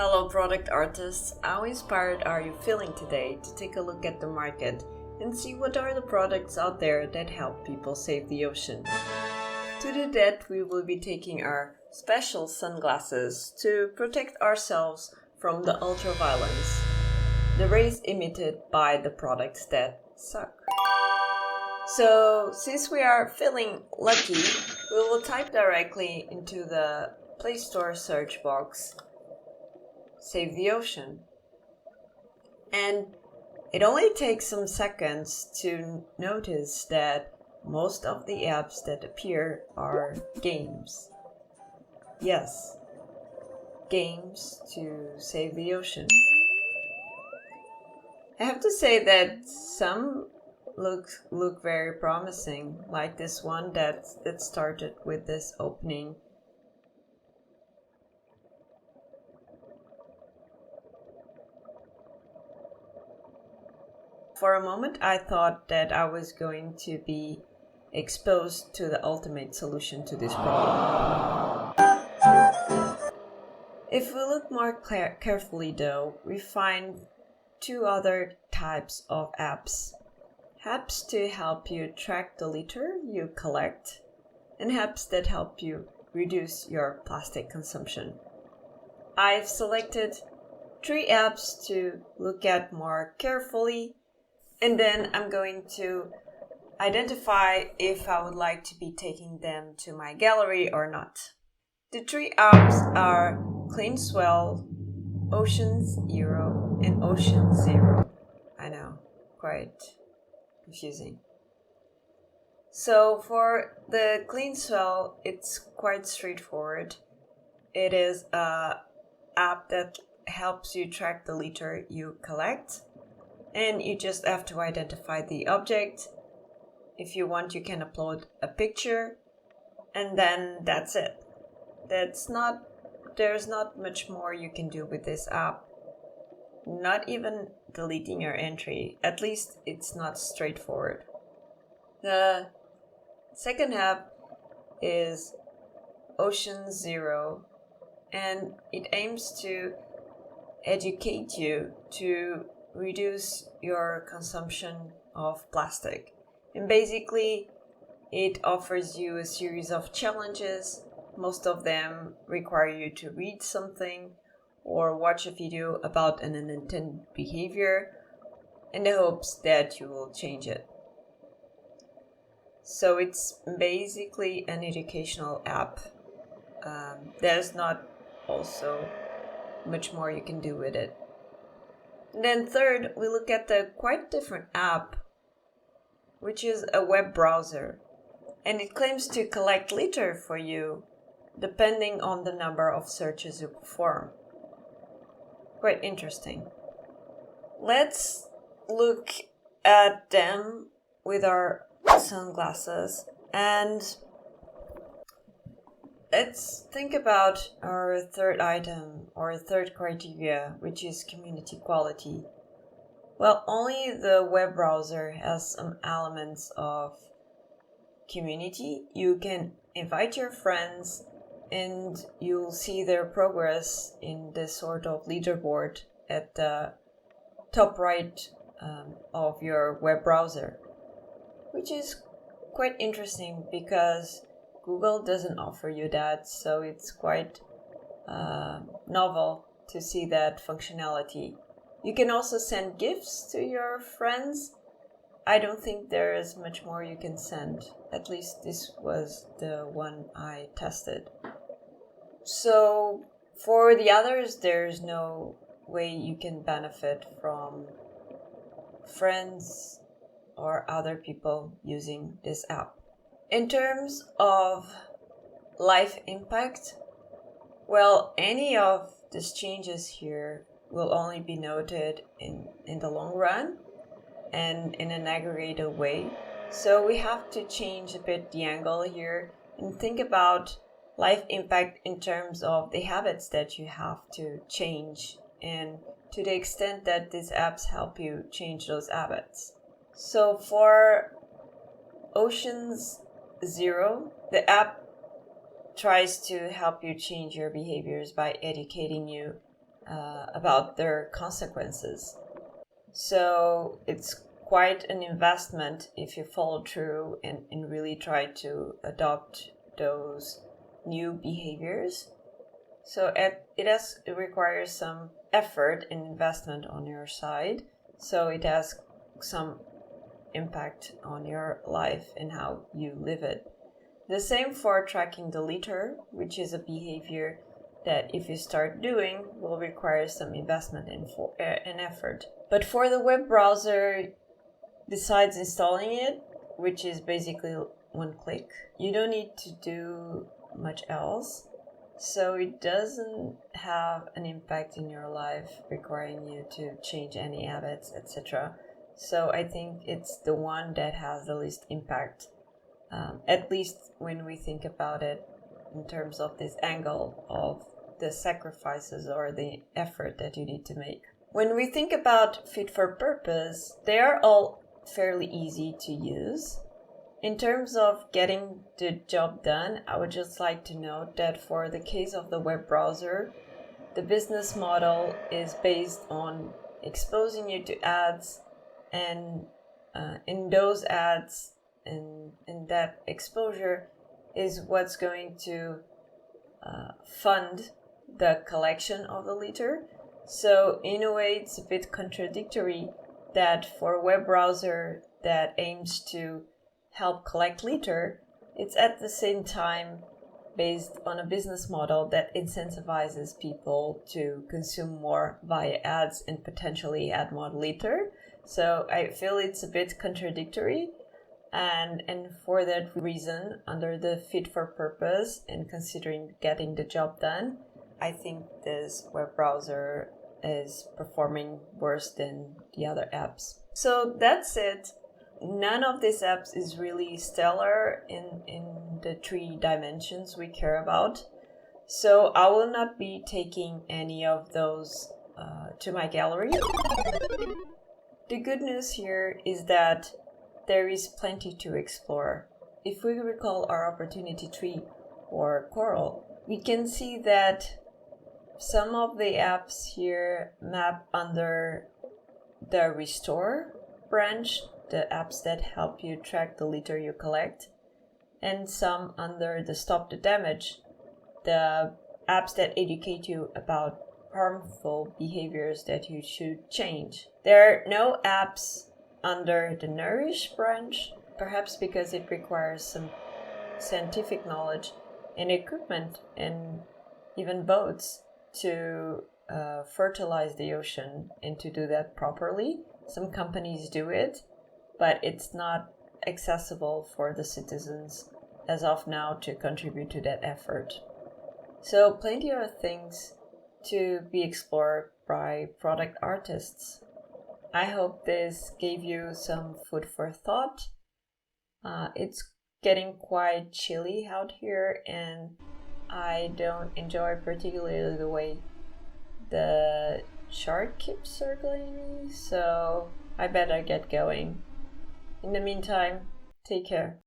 Hello, product artists. How inspired are you feeling today to take a look at the market and see what are the products out there that help people save the ocean? To do that, we will be taking our special sunglasses to protect ourselves from the ultraviolence, the rays emitted by the products that suck. So, since we are feeling lucky, we will type directly into the Play Store search box Save the Ocean. And it only takes some seconds to notice that most of the apps that appear are games. Yes, games to save the ocean. I have to say that some look very promising, like this one that started with this opening. For a moment, I thought that I was going to be exposed to the ultimate solution to this problem. If we look more carefully though, we find two other types of apps. Apps to help you track the litter you collect, and apps that help you reduce your plastic consumption. I've selected 3 apps to look at more carefully, and then I'm going to identify if I would like to be taking them to my gallery or not. The 3 apps are Clean Swell, Ocean Zero, and Ocean Zero. I know, quite confusing. So for the Clean Swell, it's quite straightforward. It is an app that helps you track the litter you collect. And you just have to identify the object. If you want, you can upload a picture, and then that's it. There's not much more you can do with this app. Not even deleting your entry. At least it's not straightforward. The second app is Ocean Zero, and it aims to educate you to reduce your consumption of plastic. And basically, it offers you a series of challenges. Most of them require you to read something or watch a video about an unintended behavior in the hopes that you will change it. So it's basically an educational app. There's not also much more you can do with it. And then third, we look at the quite different app, which is a web browser. And it claims to collect litter for you, depending on the number of searches you perform. Quite interesting. Let's look at them with our sunglasses and let's think about our third item or third criteria, which is community quality. Well, only the web browser has some elements of community. You can invite your friends and you'll see their progress in this sort of leaderboard at the top right of your web browser, which is quite interesting because Google doesn't offer you that, so it's quite novel to see that functionality. You can also send gifts to your friends. I don't think there is much more you can send. At least this was the one I tested. So for the others, there's no way you can benefit from friends or other people using this app. In terms of life impact, well, any of these changes here will only be noted in the long run and in an aggregated way. So we have to change a bit the angle here and think about life impact in terms of the habits that you have to change and to the extent that these apps help you change those habits. So for Oceans Zero, the app tries to help you change your behaviors by educating you about their consequences. So it's quite an investment if you follow through and really try to adopt those new behaviors. So it requires some effort and investment on your side. So it has some impact on your life and how you live it. The same for tracking the litter, which is a behavior that if you start doing will require some investment and effort. But for the web browser, besides installing it, which is basically one click, you don't need to do much else. So it doesn't have an impact in your life requiring you to change any habits, etc. So I think it's the one that has the least impact, at least when we think about it in terms of this angle of the sacrifices or the effort that you need to make. When we think about fit for purpose, they are all fairly easy to use. In terms of getting the job done, I would just like to note that for the case of the web browser, the business model is based on exposing you to ads, and in those ads and that exposure is what's going to fund the collection of the litter. So in a way, it's a bit contradictory that for a web browser that aims to help collect litter, it's at the same time based on a business model that incentivizes people to consume more via ads and potentially add more litter. So I feel it's a bit contradictory. And for that reason, under the fit for purpose and considering getting the job done, I think this web browser is performing worse than the other apps. So that's it. None of these apps is really stellar in the 3 dimensions we care about. So I will not be taking any of those to my gallery. The good news here is that there is plenty to explore. If we recall our opportunity tree or coral, we can see that some of the apps here map under the restore branch, the apps that help you track the litter you collect, and some under the stop the damage, the apps that educate you about harmful behaviors that you should change. There are no apps under the nourish branch, perhaps because it requires some scientific knowledge and equipment and even boats to fertilize the ocean, and to do that properly. Some companies do it, but it's not accessible for the citizens as of now to contribute to that effort. So plenty of things to be explored by product artists. I hope this gave you some food for thought. It's getting quite chilly out here, and I don't enjoy particularly the way the shark keeps circling me, so I better get going. In the meantime, take care.